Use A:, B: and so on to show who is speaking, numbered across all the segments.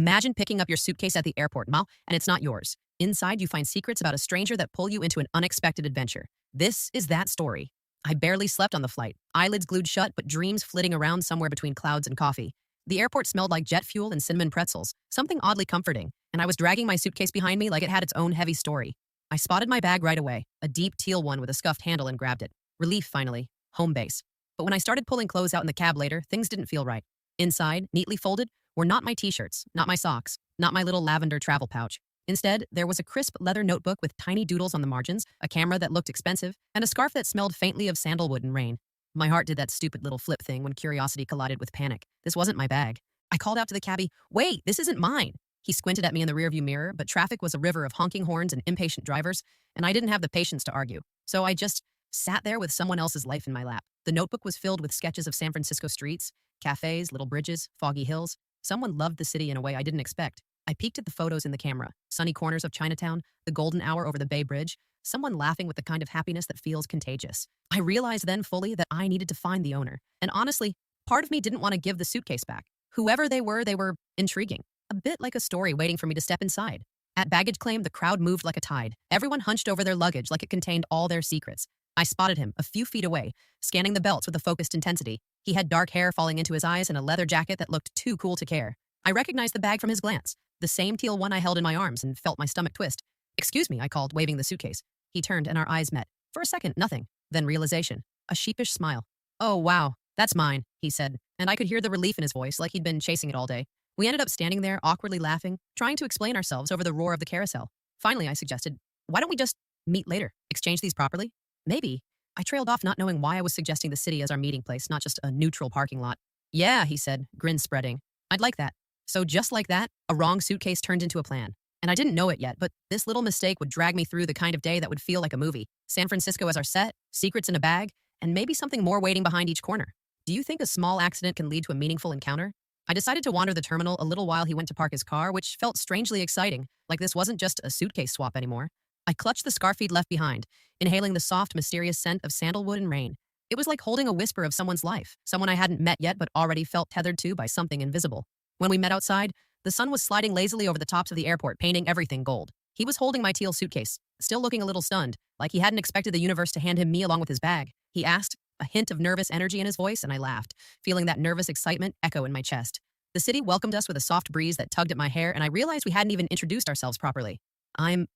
A: Imagine picking up your suitcase at the airport, and it's not yours. Inside, you find secrets about a stranger that pull you into an unexpected adventure. This is that story. I barely slept on the flight, eyelids glued shut, but dreams flitting around somewhere between clouds and coffee. The airport smelled like jet fuel and cinnamon pretzels, something oddly comforting, and I was dragging my suitcase behind me like it had its own heavy story. I spotted my bag right away, a deep teal one with a scuffed handle, and grabbed it. Relief, finally. Home base. But when I started pulling clothes out in the cab later, things didn't feel right. Inside, neatly folded, were not my t-shirts, not my socks, not my little lavender travel pouch. Instead, there was a crisp leather notebook with tiny doodles on the margins, a camera that looked expensive, and a scarf that smelled faintly of sandalwood and rain. My heart did that stupid little flip thing when curiosity collided with panic. This wasn't my bag. I called out to the cabbie, "Wait, this isn't mine." He squinted at me in the rearview mirror, but traffic was a river of honking horns and impatient drivers, and I didn't have the patience to argue. So I just sat there with someone else's life in my lap. The notebook was filled with sketches of San Francisco streets, cafes, little bridges, foggy hills. Someone loved the city in a way I didn't expect. I peeked at the photos in the camera, sunny corners of Chinatown, the golden hour over the Bay Bridge, someone laughing with the kind of happiness that feels contagious. I realized then fully that I needed to find the owner. And honestly, part of me didn't want to give the suitcase back. Whoever they were intriguing. A bit like a story waiting for me to step inside. At baggage claim, the crowd moved like a tide. Everyone hunched over their luggage like it contained all their secrets. I spotted him a few feet away, scanning the belts with a focused intensity. He had dark hair falling into his eyes and a leather jacket that looked too cool to care. I recognized the bag from his glance, the same teal one I held in my arms, and felt my stomach twist. "Excuse me," I called, waving the suitcase. He turned and our eyes met. For a second, nothing. Then realization. A sheepish smile. "Oh, wow, that's mine," he said, and I could hear the relief in his voice like he'd been chasing it all day. We ended up standing there, awkwardly laughing, trying to explain ourselves over the roar of the carousel. Finally, I suggested, "Why don't we just meet later, exchange these properly?" "Maybe." I trailed off, not knowing why I was suggesting the city as our meeting place, not just a neutral parking lot. "Yeah," he said, grin spreading. "I'd like that." So just like that, a wrong suitcase turned into a plan. And I didn't know it yet, but this little mistake would drag me through the kind of day that would feel like a movie. San Francisco as our set, secrets in a bag, and maybe something more waiting behind each corner. Do you think a small accident can lead to a meaningful encounter? I decided to wander the terminal a little while he went to park his car, which felt strangely exciting, like this wasn't just a suitcase swap anymore. I clutched the scarf he'd left behind, inhaling the soft, mysterious scent of sandalwood and rain. It was like holding a whisper of someone's life, someone I hadn't met yet but already felt tethered to by something invisible. When we met outside, the sun was sliding lazily over the tops of the airport, painting everything gold. He was holding my teal suitcase, still looking a little stunned, like he hadn't expected the universe to hand him me along with his bag. He asked, a hint of nervous energy in his voice, and I laughed, feeling that nervous excitement echo in my chest. The city welcomed us with a soft breeze that tugged at my hair, and I realized we hadn't even introduced ourselves properly. "I'm,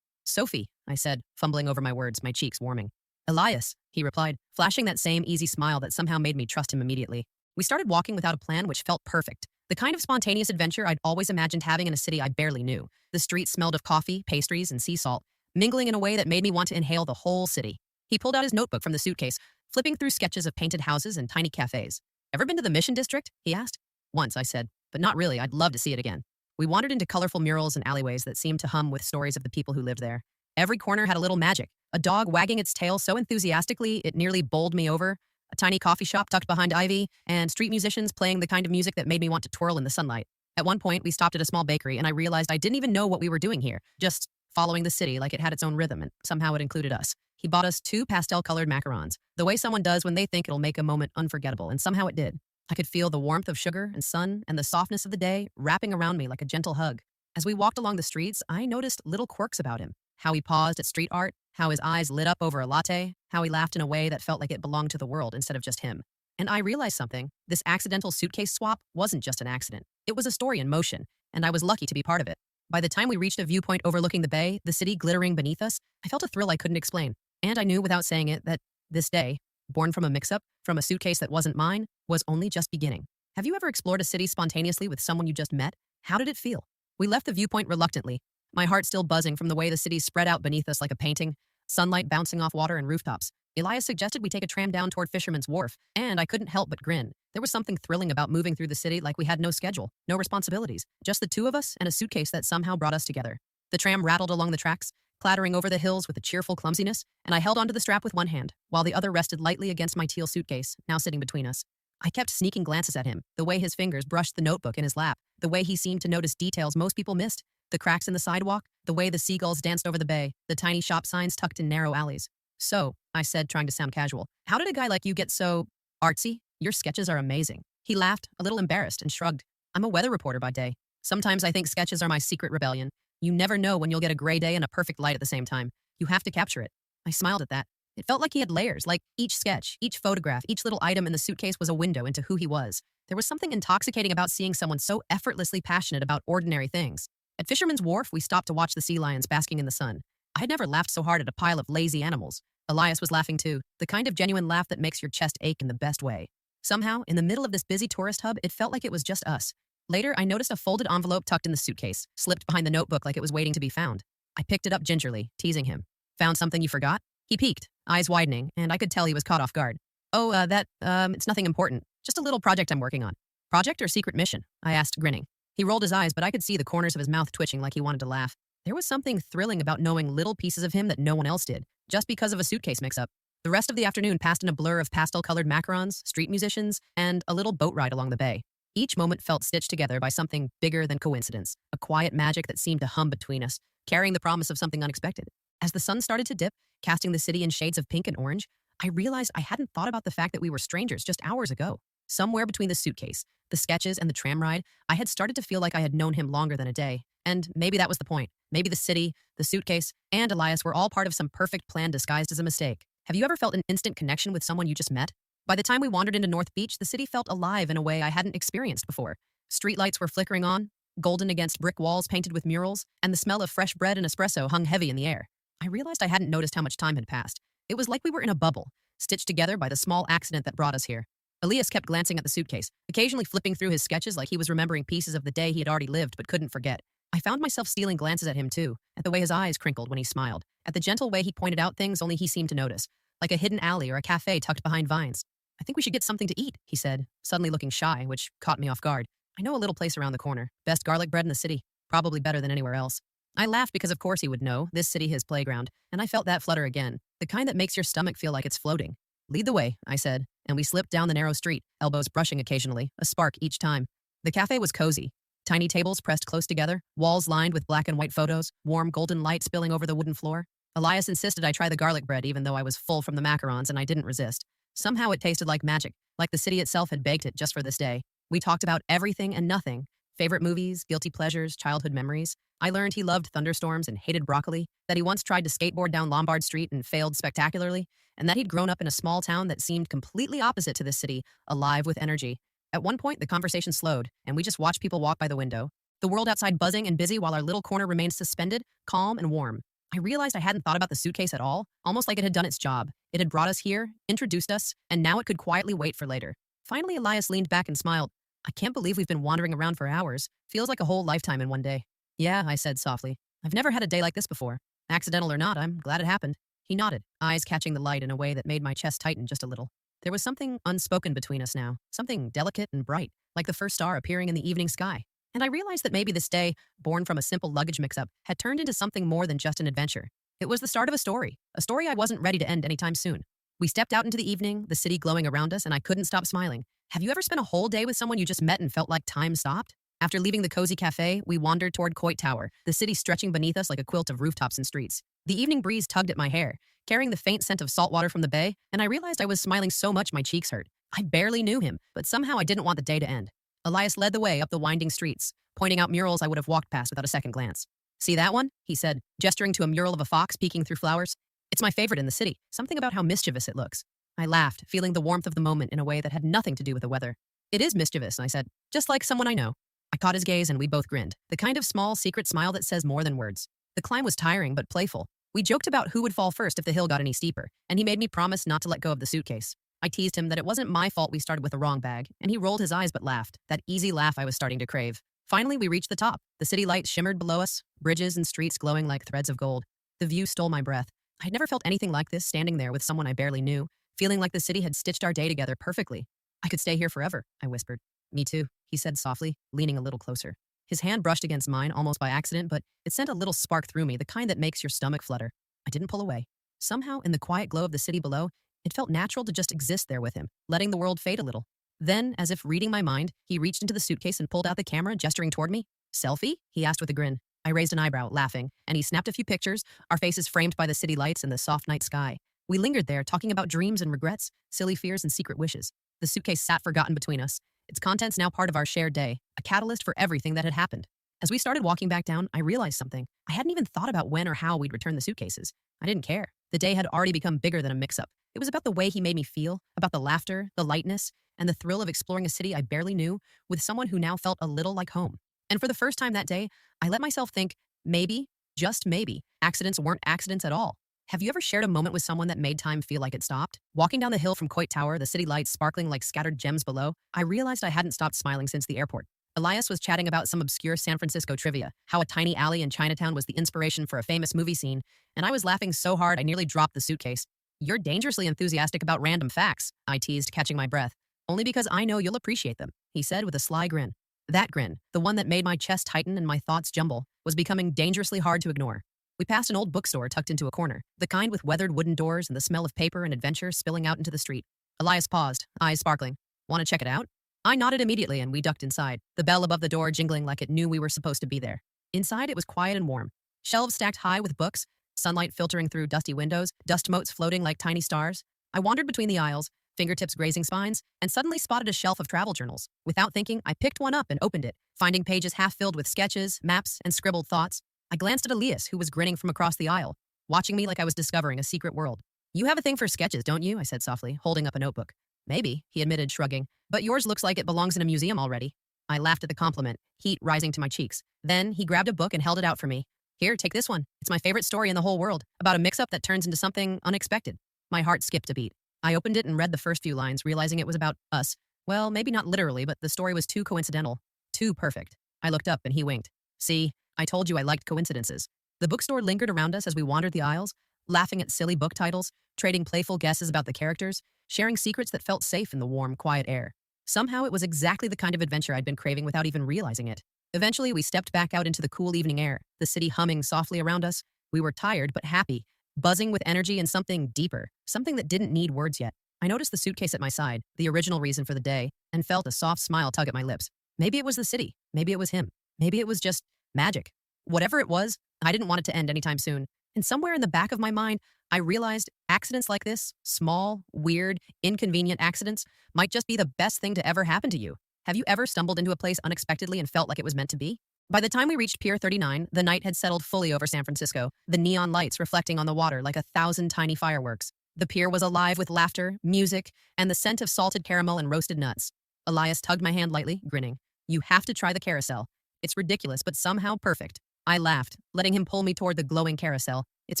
A: Sophie," I said, fumbling over my words, my cheeks warming. "Elias," he replied, flashing that same easy smile that somehow made me trust him immediately. We started walking without a plan, which felt perfect. The kind of spontaneous adventure I'd always imagined having in a city I barely knew. The streets smelled of coffee, pastries, and sea salt, mingling in a way that made me want to inhale the whole city. He pulled out his notebook from the suitcase, flipping through sketches of painted houses and tiny cafes. "Ever been to the Mission District?" he asked. "Once," I said, "but not really. I'd love to see it again." We wandered into colorful murals and alleyways that seemed to hum with stories of the people who lived there. Every corner had a little magic, a dog wagging its tail so enthusiastically it nearly bowled me over, a tiny coffee shop tucked behind ivy, and street musicians playing the kind of music that made me want to twirl in the sunlight. At one point, we stopped at a small bakery, and I realized I didn't even know what we were doing here, just following the city like it had its own rhythm, and somehow it included us. He bought us 2 pastel-colored macarons, the way someone does when they think it'll make a moment unforgettable, and somehow it did. I could feel the warmth of sugar and sun and the softness of the day wrapping around me like a gentle hug. As we walked along the streets, I noticed little quirks about him. How he paused at street art, how his eyes lit up over a latte, how he laughed in a way that felt like it belonged to the world instead of just him. And I realized something. This accidental suitcase swap wasn't just an accident. It was a story in motion, and I was lucky to be part of it. By the time we reached a viewpoint overlooking the bay, the city glittering beneath us, I felt a thrill I couldn't explain. And I knew without saying it that this day, born from a mix-up, from a suitcase that wasn't mine, was only just beginning. Have you ever explored a city spontaneously with someone you just met? How did it feel? We left the viewpoint reluctantly, my heart still buzzing from the way the city spread out beneath us like a painting, sunlight bouncing off water and rooftops. Elias suggested we take a tram down toward Fisherman's Wharf, and I couldn't help but grin. There was something thrilling about moving through the city like we had no schedule, no responsibilities, just the two of us and a suitcase that somehow brought us together. The tram rattled along the tracks, clattering over the hills with a cheerful clumsiness, and I held onto the strap with one hand, while the other rested lightly against my teal suitcase, now sitting between us. I kept sneaking glances at him, the way his fingers brushed the notebook in his lap, the way he seemed to notice details most people missed, the cracks in the sidewalk, the way the seagulls danced over the bay, the tiny shop signs tucked in narrow alleys. "So," I said, trying to sound casual, "how did a guy like you get so artsy? Your sketches are amazing." He laughed, a little embarrassed, and shrugged. "I'm a weather reporter by day. Sometimes I think sketches are my secret rebellion. You never know when you'll get a gray day and a perfect light at the same time. You have to capture it. I smiled at that. It felt like he had layers, like each sketch, each photograph, each little item in the suitcase was a window into who he was. There was something intoxicating about seeing someone so effortlessly passionate about ordinary things. At Fisherman's Wharf, we stopped to watch the sea lions basking in the sun. I had never laughed so hard at a pile of lazy animals. Elias was laughing too, the kind of genuine laugh that makes your chest ache in the best way. Somehow, in the middle of this busy tourist hub, it felt like it was just us. Later, I noticed a folded envelope tucked in the suitcase, slipped behind the notebook like it was waiting to be found. I picked it up gingerly, teasing him. Found something you forgot? He peeked, eyes widening, and I could tell he was caught off guard. It's nothing important. Just a little project I'm working on. Project or secret mission? I asked, grinning. He rolled his eyes, but I could see the corners of his mouth twitching like he wanted to laugh. There was something thrilling about knowing little pieces of him that no one else did, just because of a suitcase mix-up. The rest of the afternoon passed in a blur of pastel-colored macarons, street musicians, and a little boat ride along the bay. Each moment felt stitched together by something bigger than coincidence, a quiet magic that seemed to hum between us, carrying the promise of something unexpected. As the sun started to dip, casting the city in shades of pink and orange, I realized I hadn't thought about the fact that we were strangers just hours ago. Somewhere between the suitcase, the sketches, and the tram ride, I had started to feel like I had known him longer than a day. And maybe that was the point. Maybe the city, the suitcase, and Elias were all part of some perfect plan disguised as a mistake. Have you ever felt an instant connection with someone you just met? By the time we wandered into North Beach, the city felt alive in a way I hadn't experienced before. Streetlights were flickering on, golden against brick walls painted with murals, and the smell of fresh bread and espresso hung heavy in the air. I realized I hadn't noticed how much time had passed. It was like we were in a bubble, stitched together by the small accident that brought us here. Elias kept glancing at the suitcase, occasionally flipping through his sketches like he was remembering pieces of the day he had already lived but couldn't forget. I found myself stealing glances at him too, at the way his eyes crinkled when he smiled, at the gentle way he pointed out things only he seemed to notice, like a hidden alley or a cafe tucked behind vines. I think we should get something to eat, he said, suddenly looking shy, which caught me off guard. I know a little place around the corner. Best garlic bread in the city. Probably better than anywhere else. I laughed because of course he would know, this city his playground, and I felt that flutter again, the kind that makes your stomach feel like it's floating. Lead the way, I said, and we slipped down the narrow street, elbows brushing occasionally, a spark each time. The cafe was cozy. Tiny tables pressed close together, walls lined with black and white photos, warm golden light spilling over the wooden floor. Elias insisted I try the garlic bread even though I was full from the macarons and I didn't resist. Somehow it tasted like magic, like the city itself had baked it just for this day. We talked about everything and nothing. Favorite movies, guilty pleasures, childhood memories. I learned he loved thunderstorms and hated broccoli, that he once tried to skateboard down Lombard Street and failed spectacularly, and that he'd grown up in a small town that seemed completely opposite to this city, alive with energy. At one point, the conversation slowed, and we just watched people walk by the window. The world outside buzzing and busy while our little corner remained suspended, calm and warm. I realized I hadn't thought about the suitcase at all, almost like it had done its job. It had brought us here, introduced us, and now it could quietly wait for later. Finally, Elias leaned back and smiled. I can't believe we've been wandering around for hours. Feels like a whole lifetime in one day. Yeah, I said softly. I've never had a day like this before. Accidental or not, I'm glad it happened. He nodded, eyes catching the light in a way that made my chest tighten just a little. There was something unspoken between us now, something delicate and bright, like the first star appearing in the evening sky. And I realized that maybe this day, born from a simple luggage mix-up, had turned into something more than just an adventure. It was the start of a story I wasn't ready to end anytime soon. We stepped out into the evening, the city glowing around us, and I couldn't stop smiling. Have you ever spent a whole day with someone you just met and felt like time stopped? After leaving the cozy cafe, we wandered toward Coit Tower, the city stretching beneath us like a quilt of rooftops and streets. The evening breeze tugged at my hair, carrying the faint scent of salt water from the bay, and I realized I was smiling so much my cheeks hurt. I barely knew him, but somehow I didn't want the day to end. Elias led the way up the winding streets, pointing out murals I would have walked past without a second glance. See that one? He said, gesturing to a mural of a fox peeking through flowers. It's my favorite in the city, something about how mischievous it looks. I laughed, feeling the warmth of the moment in a way that had nothing to do with the weather. It is mischievous, I said, just like someone I know. I caught his gaze and we both grinned, the kind of small, secret smile that says more than words. The climb was tiring but playful. We joked about who would fall first if the hill got any steeper, and he made me promise not to let go of the suitcase. I teased him that it wasn't my fault we started with the wrong bag, and he rolled his eyes but laughed, that easy laugh I was starting to crave. Finally, we reached the top. The city lights shimmered below us, bridges and streets glowing like threads of gold. The view stole my breath. I'd never felt anything like this, standing there with someone I barely knew, feeling like the city had stitched our day together perfectly. I could stay here forever, I whispered. Me too, he said softly, leaning a little closer. His hand brushed against mine almost by accident, but it sent a little spark through me, the kind that makes your stomach flutter. I didn't pull away. Somehow, in the quiet glow of the city below, it felt natural to just exist there with him, letting the world fade a little. Then, as if reading my mind, he reached into the suitcase and pulled out the camera, gesturing toward me. Selfie? He asked with a grin. I raised an eyebrow, laughing, and he snapped a few pictures, our faces framed by the city lights and the soft night sky. We lingered there, talking about dreams and regrets, silly fears and secret wishes. The suitcase sat forgotten between us, its contents now part of our shared day, a catalyst for everything that had happened. As we started walking back down, I realized something. I hadn't even thought about when or how we'd return the suitcases. I didn't care. The day had already become bigger than a mix-up. It was about the way he made me feel, about the laughter, the lightness, and the thrill of exploring a city I barely knew with someone who now felt a little like home. And for the first time that day, I let myself think, maybe, just maybe, accidents weren't accidents at all. Have you ever shared a moment with someone that made time feel like it stopped? Walking down the hill from Coit Tower, the city lights sparkling like scattered gems below, I realized I hadn't stopped smiling since the airport. Elias was chatting about some obscure San Francisco trivia, how a tiny alley in Chinatown was the inspiration for a famous movie scene, and I was laughing so hard I nearly dropped the suitcase. You're dangerously enthusiastic about random facts, I teased, catching my breath. Only because I know you'll appreciate them, he said with a sly grin. That grin, the one that made my chest tighten and my thoughts jumble, was becoming dangerously hard to ignore. We passed an old bookstore tucked into a corner, the kind with weathered wooden doors and the smell of paper and adventure spilling out into the street. Elias paused, eyes sparkling. Want to check it out? I nodded immediately and we ducked inside, the bell above the door jingling like it knew we were supposed to be there. Inside, it was quiet and warm. Shelves stacked high with books, sunlight filtering through dusty windows, dust motes floating like tiny stars. I wandered between the aisles, fingertips grazing spines, and suddenly spotted a shelf of travel journals. Without thinking, I picked one up and opened it, finding pages half filled with sketches, maps, and scribbled thoughts. I glanced at Elias, who was grinning from across the aisle, watching me like I was discovering a secret world. You have a thing for sketches, don't you? I said softly, holding up a notebook. Maybe, he admitted, shrugging. But yours looks like it belongs in a museum already. I laughed at the compliment, heat rising to my cheeks. Then he grabbed a book and held it out for me. Here, take this one. It's my favorite story in the whole world, about a mix-up that turns into something unexpected. My heart skipped a beat. I opened it and read the first few lines, realizing it was about us. Well, maybe not literally, but the story was too coincidental. Too perfect. I looked up and he winked. See, I told you I liked coincidences. The bookstore lingered around us as we wandered the aisles, laughing at silly book titles, trading playful guesses about the characters, sharing secrets that felt safe in the warm, quiet air. Somehow it was exactly the kind of adventure I'd been craving without even realizing it. Eventually, we stepped back out into the cool evening air, the city humming softly around us. We were tired but happy, buzzing with energy and something deeper, something that didn't need words yet. I noticed the suitcase at my side, the original reason for the day, and felt a soft smile tug at my lips. Maybe it was the city. Maybe it was him. Maybe it was just magic. Whatever it was, I didn't want it to end anytime soon. And somewhere in the back of my mind, I realized accidents like this, small, weird, inconvenient accidents, might just be the best thing to ever happen to you. Have you ever stumbled into a place unexpectedly and felt like it was meant to be? By the time we reached Pier 39, the night had settled fully over San Francisco, the neon lights reflecting on the water like 1,000 tiny fireworks. The pier was alive with laughter, music, and the scent of salted caramel and roasted nuts. Elias tugged my hand lightly, grinning. You have to try the carousel. It's ridiculous, but somehow perfect. I laughed, letting him pull me toward the glowing carousel, its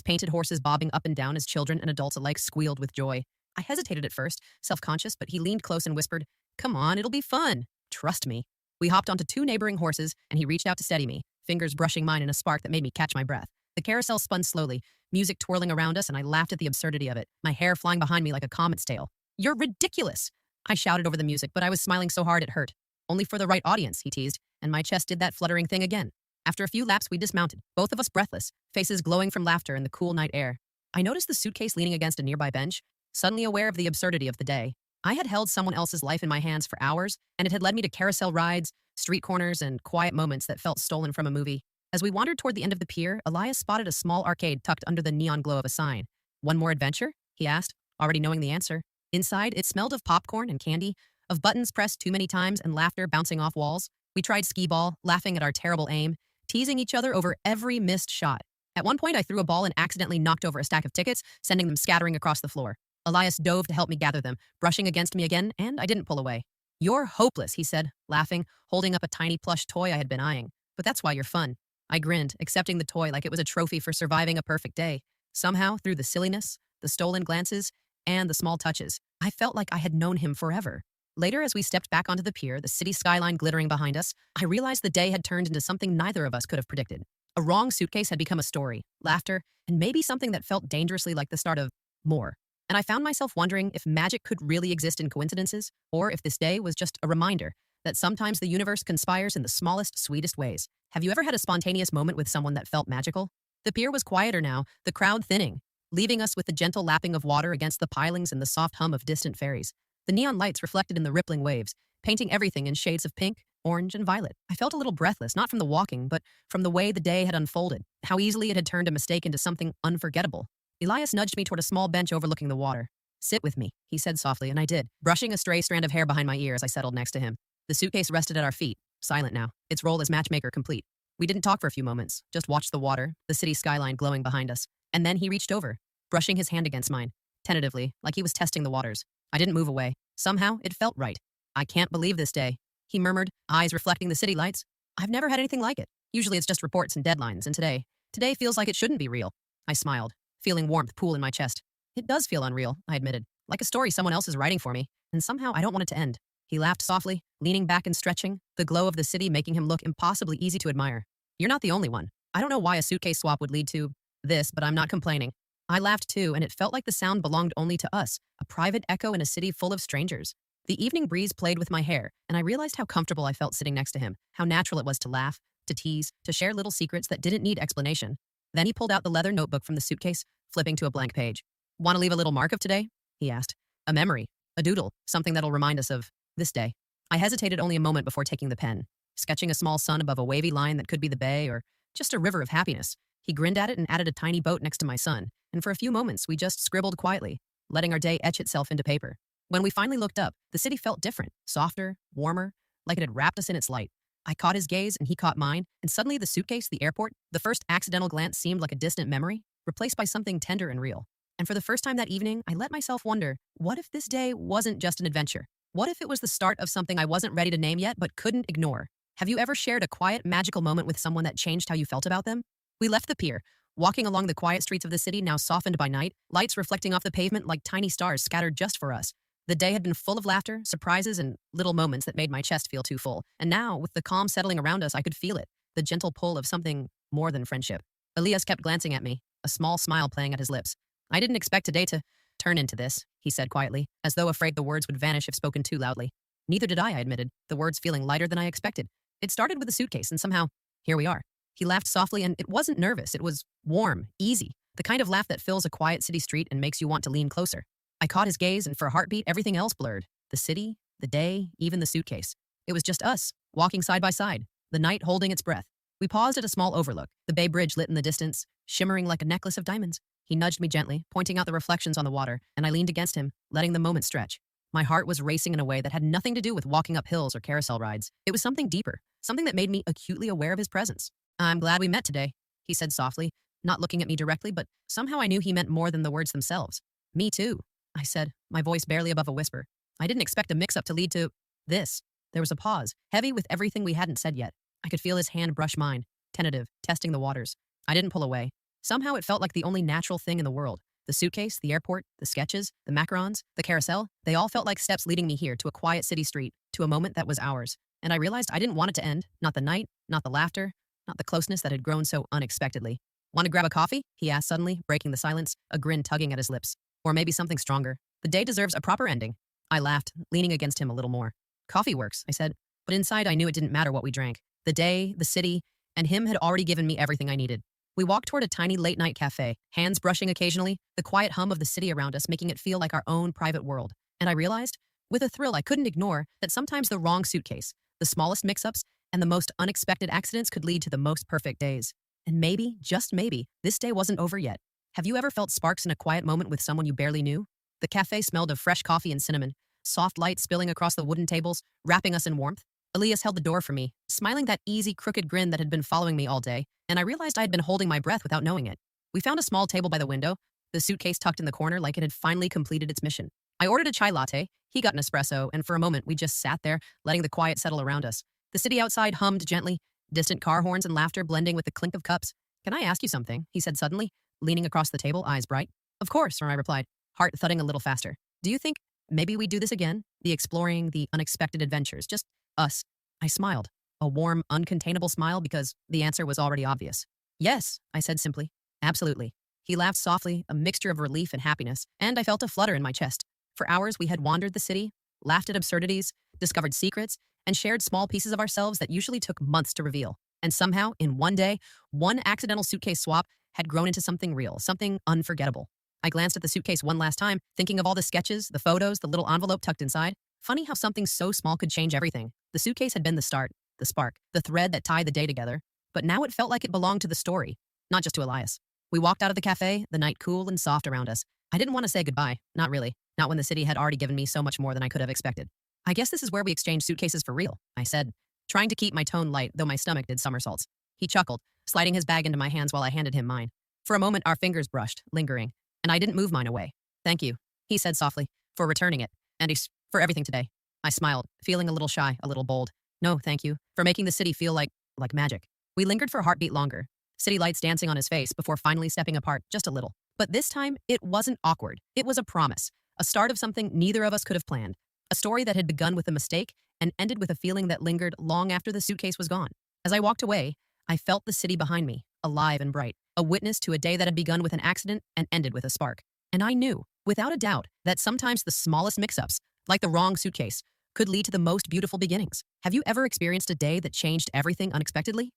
A: painted horses bobbing up and down as children and adults alike squealed with joy. I hesitated at first, self-conscious, but he leaned close and whispered, Come on, it'll be fun. Trust me. We hopped onto 2 neighboring horses, and he reached out to steady me, fingers brushing mine in a spark that made me catch my breath. The carousel spun slowly, music twirling around us, and I laughed at the absurdity of it, my hair flying behind me like a comet's tail. You're ridiculous! I shouted over the music, but I was smiling so hard it hurt. Only for the right audience, he teased, and my chest did that fluttering thing again. After a few laps, we dismounted, both of us breathless, faces glowing from laughter in the cool night air. I noticed the suitcase leaning against a nearby bench, suddenly aware of the absurdity of the day. I had held someone else's life in my hands for hours, and it had led me to carousel rides, street corners, and quiet moments that felt stolen from a movie. As we wandered toward the end of the pier, Elias spotted a small arcade tucked under the neon glow of a sign. One more adventure? He asked, already knowing the answer. Inside, it smelled of popcorn and candy, of buttons pressed too many times and laughter bouncing off walls. We tried skee-ball, laughing at our terrible aim, teasing each other over every missed shot. At one point, I threw a ball and accidentally knocked over a stack of tickets, sending them scattering across the floor. Elias dove to help me gather them, brushing against me again, and I didn't pull away. You're hopeless, he said, laughing, holding up a tiny plush toy I had been eyeing. But that's why you're fun. I grinned, accepting the toy like it was a trophy for surviving a perfect day. Somehow, through the silliness, the stolen glances, and the small touches, I felt like I had known him forever. Later, as we stepped back onto the pier, the city skyline glittering behind us, I realized the day had turned into something neither of us could have predicted. A wrong suitcase had become a story, laughter, and maybe something that felt dangerously like the start of more. And I found myself wondering if magic could really exist in coincidences, or if this day was just a reminder that sometimes the universe conspires in the smallest, sweetest ways. Have you ever had a spontaneous moment with someone that felt magical? The pier was quieter now, the crowd thinning, leaving us with the gentle lapping of water against the pilings and the soft hum of distant ferries. The neon lights reflected in the rippling waves, painting everything in shades of pink, orange, and violet. I felt a little breathless, not from the walking, but from the way the day had unfolded, how easily it had turned a mistake into something unforgettable. Elias nudged me toward a small bench overlooking the water. Sit with me, he said softly, and I did, brushing a stray strand of hair behind my ear as I settled next to him. The suitcase rested at our feet, silent now, its role as matchmaker complete. We didn't talk for a few moments, just watched the water, the city skyline glowing behind us. And then he reached over, brushing his hand against mine, tentatively, like he was testing the waters. I didn't move away. Somehow, it felt right. I can't believe this day, he murmured, eyes reflecting the city lights. I've never had anything like it. Usually it's just reports and deadlines, and today feels like it shouldn't be real. I smiled, feeling warmth pool in my chest. It does feel unreal, I admitted, like a story someone else is writing for me, and somehow I don't want it to end. He laughed softly, leaning back and stretching, the glow of the city making him look impossibly easy to admire. You're not the only one. I don't know why a suitcase swap would lead to this, but I'm not complaining. I laughed too, and it felt like the sound belonged only to us, a private echo in a city full of strangers. The evening breeze played with my hair, and I realized how comfortable I felt sitting next to him, how natural it was to laugh, to tease, to share little secrets that didn't need explanation. Then he pulled out the leather notebook from the suitcase, flipping to a blank page. Want to leave a little mark of today? He asked. A memory, a doodle, something that'll remind us of this day. I hesitated only a moment before taking the pen, sketching a small sun above a wavy line that could be the bay or just a river of happiness. He grinned at it and added a tiny boat next to my sun, and for a few moments we just scribbled quietly, letting our day etch itself into paper. When we finally looked up, the city felt different, softer, warmer, like it had wrapped us in its light. I caught his gaze and he caught mine, and suddenly the suitcase, the airport, the first accidental glance seemed like a distant memory, replaced by something tender and real. And for the first time that evening, I let myself wonder, what if this day wasn't just an adventure? What if it was the start of something I wasn't ready to name yet but couldn't ignore? Have you ever shared a quiet, magical moment with someone that changed how you felt about them? We left the pier, walking along the quiet streets of the city now softened by night, lights reflecting off the pavement like tiny stars scattered just for us. The day had been full of laughter, surprises, and little moments that made my chest feel too full. And now, with the calm settling around us, I could feel it, the gentle pull of something more than friendship. Elias kept glancing at me, a small smile playing at his lips. I didn't expect today to turn into this, he said quietly, as though afraid the words would vanish if spoken too loudly. Neither did I admitted, the words feeling lighter than I expected. It started with a suitcase, and somehow, here we are. He laughed softly, and it wasn't nervous. It was warm, easy, the kind of laugh that fills a quiet city street and makes you want to lean closer. I caught his gaze, and for a heartbeat, everything else blurred. The city, the day, even the suitcase. It was just us, walking side by side, the night holding its breath. We paused at a small overlook, the Bay Bridge lit in the distance, shimmering like a necklace of diamonds. He nudged me gently, pointing out the reflections on the water, and I leaned against him, letting the moment stretch. My heart was racing in a way that had nothing to do with walking up hills or carousel rides. It was something deeper, something that made me acutely aware of his presence. I'm glad we met today, he said softly, not looking at me directly, but somehow I knew he meant more than the words themselves. Me too, I said, my voice barely above a whisper. I didn't expect a mix-up to lead to this. There was a pause, heavy with everything we hadn't said yet. I could feel his hand brush mine, tentative, testing the waters. I didn't pull away. Somehow it felt like the only natural thing in the world. The suitcase, the airport, the sketches, the macarons, the carousel, they all felt like steps leading me here to a quiet city street, to a moment that was ours. And I realized I didn't want it to end, not the night, not the laughter, not the closeness that had grown so unexpectedly. Want to grab a coffee? He asked suddenly, breaking the silence, a grin tugging at his lips. Or maybe something stronger. The day deserves a proper ending. I laughed, leaning against him a little more. Coffee works, I said, but inside I knew it didn't matter what we drank. The day, the city, and him had already given me everything I needed. We walked toward a tiny late-night cafe, hands brushing occasionally, the quiet hum of the city around us making it feel like our own private world. And I realized, with a thrill I couldn't ignore, that sometimes the wrong suitcase, the smallest mix-ups, and the most unexpected accidents could lead to the most perfect days. And maybe, just maybe, this day wasn't over yet. Have you ever felt sparks in a quiet moment with someone you barely knew? The cafe smelled of fresh coffee and cinnamon, soft light spilling across the wooden tables, wrapping us in warmth. Elias held the door for me, smiling that easy, crooked grin that had been following me all day, and I realized I had been holding my breath without knowing it. We found a small table by the window, the suitcase tucked in the corner like it had finally completed its mission. I ordered a chai latte, he got an espresso, and for a moment we just sat there, letting the quiet settle around us. The city outside hummed gently, distant car horns and laughter blending with the clink of cups. Can I ask you something? He said suddenly, leaning across the table, eyes bright. Of course, I replied, heart thudding a little faster. Do you think maybe we'd do this again? The exploring, the unexpected adventures, just us. I smiled, a warm, uncontainable smile because the answer was already obvious. Yes, I said simply. Absolutely. He laughed softly, a mixture of relief and happiness, and I felt a flutter in my chest. For hours we had wandered the city, laughed at absurdities, discovered secrets, and shared small pieces of ourselves that usually took months to reveal. And somehow, in one day, one accidental suitcase swap had grown into something real, something unforgettable. I glanced at the suitcase one last time, thinking of all the sketches, the photos, the little envelope tucked inside. Funny how something so small could change everything. The suitcase had been the start, the spark, the thread that tied the day together. But now it felt like it belonged to the story, not just to Elias. We walked out of the cafe, the night cool and soft around us. I didn't want to say goodbye, not really, not when the city had already given me so much more than I could have expected. I guess this is where we exchange suitcases for real, I said, trying to keep my tone light though my stomach did somersaults. He chuckled, sliding his bag into my hands while I handed him mine. For a moment, our fingers brushed, lingering, and I didn't move mine away. Thank you, he said softly, for returning it, and for everything today. I smiled, feeling a little shy, a little bold. No, thank you, for making the city feel like magic. We lingered for a heartbeat longer, city lights dancing on his face before finally stepping apart just a little. But this time, it wasn't awkward. It was a promise, a start of something neither of us could have planned, a story that had begun with a mistake and ended with a feeling that lingered long after the suitcase was gone. As I walked away, I felt the city behind me, alive and bright, a witness to a day that had begun with an accident and ended with a spark. And I knew, without a doubt, that sometimes the smallest mix-ups, like the wrong suitcase, could lead to the most beautiful beginnings. Have you ever experienced a day that changed everything unexpectedly?